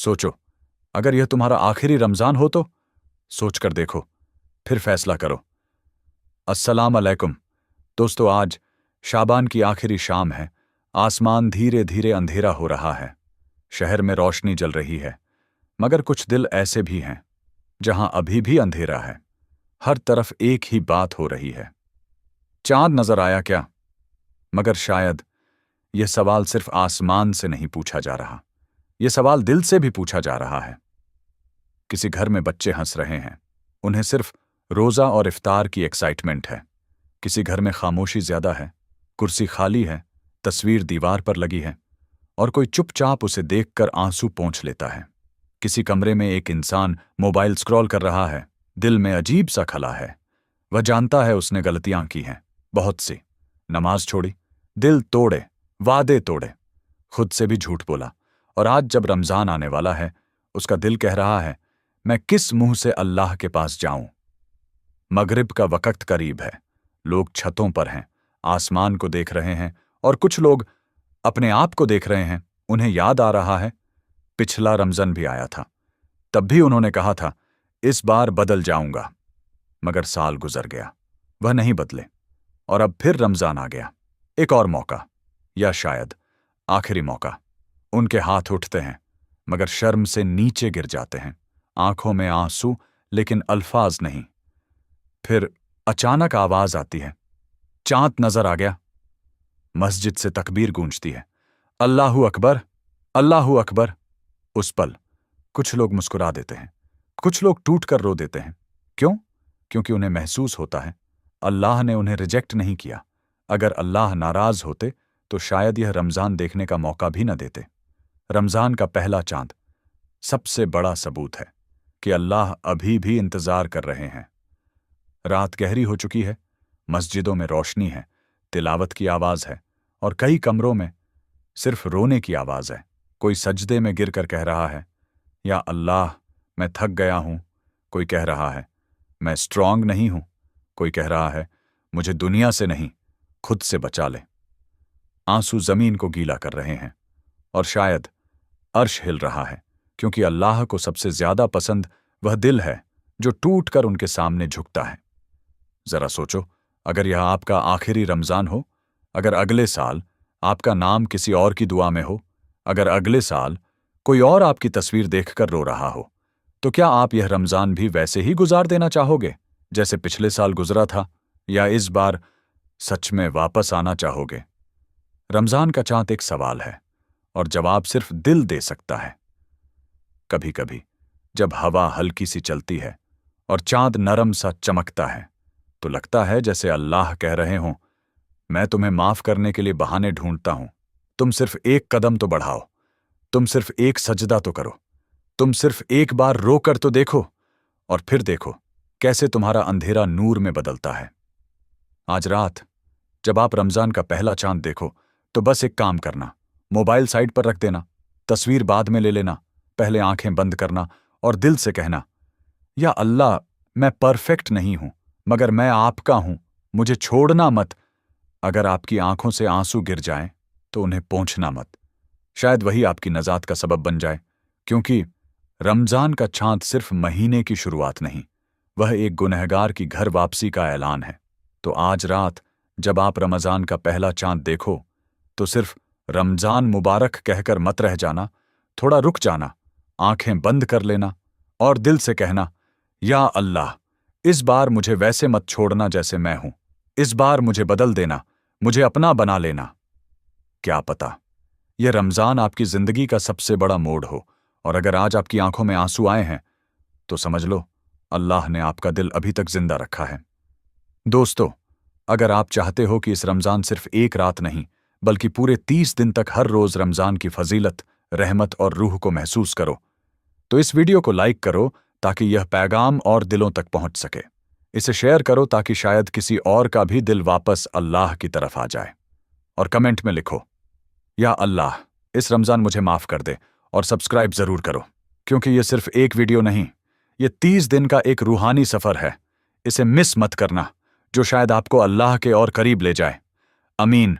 सोचो, अगर यह तुम्हारा आखिरी रमज़ान हो तो सोच कर देखो, फिर फैसला करो। अस्सलाम अलैकुम दोस्तों, आज शाबान की आखिरी शाम है। आसमान धीरे धीरे अंधेरा हो रहा है। शहर में रोशनी जल रही है, मगर कुछ दिल ऐसे भी हैं जहां अभी भी अंधेरा है। हर तरफ एक ही बात हो रही है, चांद नजर आया क्या? मगर शायद यह सवाल सिर्फ आसमान से नहीं पूछा जा रहा, यह सवाल दिल से भी पूछा जा रहा है। किसी घर में बच्चे हंस रहे हैं, उन्हें सिर्फ रोजा और इफ्तार की एक्साइटमेंट है। किसी घर में खामोशी ज्यादा है, कुर्सी खाली है, तस्वीर दीवार पर लगी है, और कोई चुपचाप उसे देखकर आंसू पोंछ लेता है। किसी कमरे में एक इंसान मोबाइल स्क्रॉल कर रहा है, दिल में अजीब सा खला है। वह जानता है उसने गलतियां की हैं, बहुत सी। नमाज छोड़ी, दिल तोड़े, वादे तोड़े, खुद से भी झूठ बोला, और आज जब रमजान आने वाला है, उसका दिल कह रहा है, मैं किस मुंह से अल्लाह के पास जाऊं? मगरिब का वक्त करीब है, लोग छतों पर हैं, आसमान को देख रहे हैं, और कुछ लोग अपने आप को देख रहे हैं। उन्हें याद आ रहा है, पिछला रमजान भी आया था, तब भी उन्होंने कहा था इस बार बदल जाऊंगा। मगर साल गुजर गया, वह नहीं बदले, और अब फिर रमजान आ गया। एक और मौका, या शायद आखिरी मौका। उनके हाथ उठते हैं, मगर शर्म से नीचे गिर जाते हैं, आंखों में आंसू लेकिन अल्फाज नहीं। फिर अचानक आवाज आती है, चांद नजर आ गया। मस्जिद से तकबीर गूंजती है, अल्लाहू अकबर, अल्लाहू अकबर। उस पल कुछ लोग मुस्कुरा देते हैं, कुछ लोग टूट कर रो देते हैं। क्यों? क्योंकि उन्हें महसूस होता है अल्लाह ने उन्हें रिजेक्ट नहीं किया। अगर अल्लाह नाराज होते तो शायद यह रमजान देखने का मौका भी न देते। रमजान का पहला चांद सबसे बड़ा सबूत है कि अल्लाह अभी भी इंतजार कर रहे हैं। रात गहरी हो चुकी है, मस्जिदों में रोशनी है, तिलावत की आवाज है, और कई कमरों में सिर्फ रोने की आवाज है। कोई सजदे में गिरकर कह रहा है, या अल्लाह मैं थक गया हूं। कोई कह रहा है, मैं स्ट्रांग नहीं हूं। कोई कह रहा है, मुझे दुनिया से नहीं, खुद से बचा ले। आंसू जमीन को गीला कर रहे हैं, और शायद अर्श हिल रहा है, क्योंकि अल्लाह को सबसे ज्यादा पसंद वह दिल है जो टूट कर उनके सामने झुकता है। जरा सोचो, अगर यह आपका आखिरी रमजान हो, अगर अगले साल आपका नाम किसी और की दुआ में हो, अगर अगले साल कोई और आपकी तस्वीर देखकर रो रहा हो, तो क्या आप यह रमजान भी वैसे ही गुजार देना चाहोगे जैसे पिछले साल गुजरा था, या इस बार सच में वापस आना चाहोगे? रमजान का चांद एक सवाल है, और जवाब सिर्फ दिल दे सकता है। कभी कभी जब हवा हल्की सी चलती है और चांद नरम सा चमकता है, तो लगता है जैसे अल्लाह कह रहे हों, मैं तुम्हें माफ करने के लिए बहाने ढूंढता हूं। तुम सिर्फ एक कदम तो बढ़ाओ, तुम सिर्फ एक सजदा तो करो, तुम सिर्फ एक बार रोकर तो देखो, और फिर देखो कैसे तुम्हारा अंधेरा नूर में बदलता है। आज रात जब आप रमजान का पहला चांद देखो, तो बस एक काम करना, मोबाइल साइड पर रख देना, तस्वीर बाद में ले लेना, पहले आंखें बंद करना और दिल से कहना, या अल्लाह मैं परफेक्ट नहीं हूं, मगर मैं आपका हूं, मुझे छोड़ना मत। अगर आपकी आंखों से आंसू गिर जाएं, तो उन्हें पोंछना मत। शायद वही आपकी नजात का सबब बन जाए, क्योंकि रमजान का चांद सिर्फ महीने की शुरुआत नहीं, वह एक गुनहगार की घर वापसी का ऐलान है। तो आज रात जब आप रमजान का पहला चांद देखो, तो सिर्फ रमजान मुबारक कहकर मत रह जाना, थोड़ा रुक जाना, आंखें बंद कर लेना और दिल से कहना, या अल्लाह इस बार मुझे वैसे मत छोड़ना जैसे मैं हूं, इस बार मुझे बदल देना, मुझे अपना बना लेना। क्या पता यह रमजान आपकी जिंदगी का सबसे बड़ा मोड़ हो, और अगर आज आपकी आंखों में आंसू आए हैं, तो समझ लो अल्लाह ने आपका दिल अभी तक जिंदा रखा है। दोस्तों, अगर आप चाहते हो कि इस रमजान सिर्फ एक रात नहीं, बल्कि पूरे 30 दिन तक हर रोज रमजान की फजीलत, रहमत और रूह को महसूस करो, तो इस वीडियो को लाइक करो ताकि यह पैगाम और दिलों तक पहुंच सके। इसे शेयर करो ताकि शायद किसी और का भी दिल वापस अल्लाह की तरफ आ जाए। और कमेंट में लिखो, या अल्लाह इस रमजान मुझे माफ कर दे, और सब्सक्राइब जरूर करो, क्योंकि यह सिर्फ एक वीडियो नहीं, यह 30 दिन का एक रूहानी सफर है। इसे मिस मत करना, जो शायद आपको अल्लाह के और करीब ले जाए। अमीन।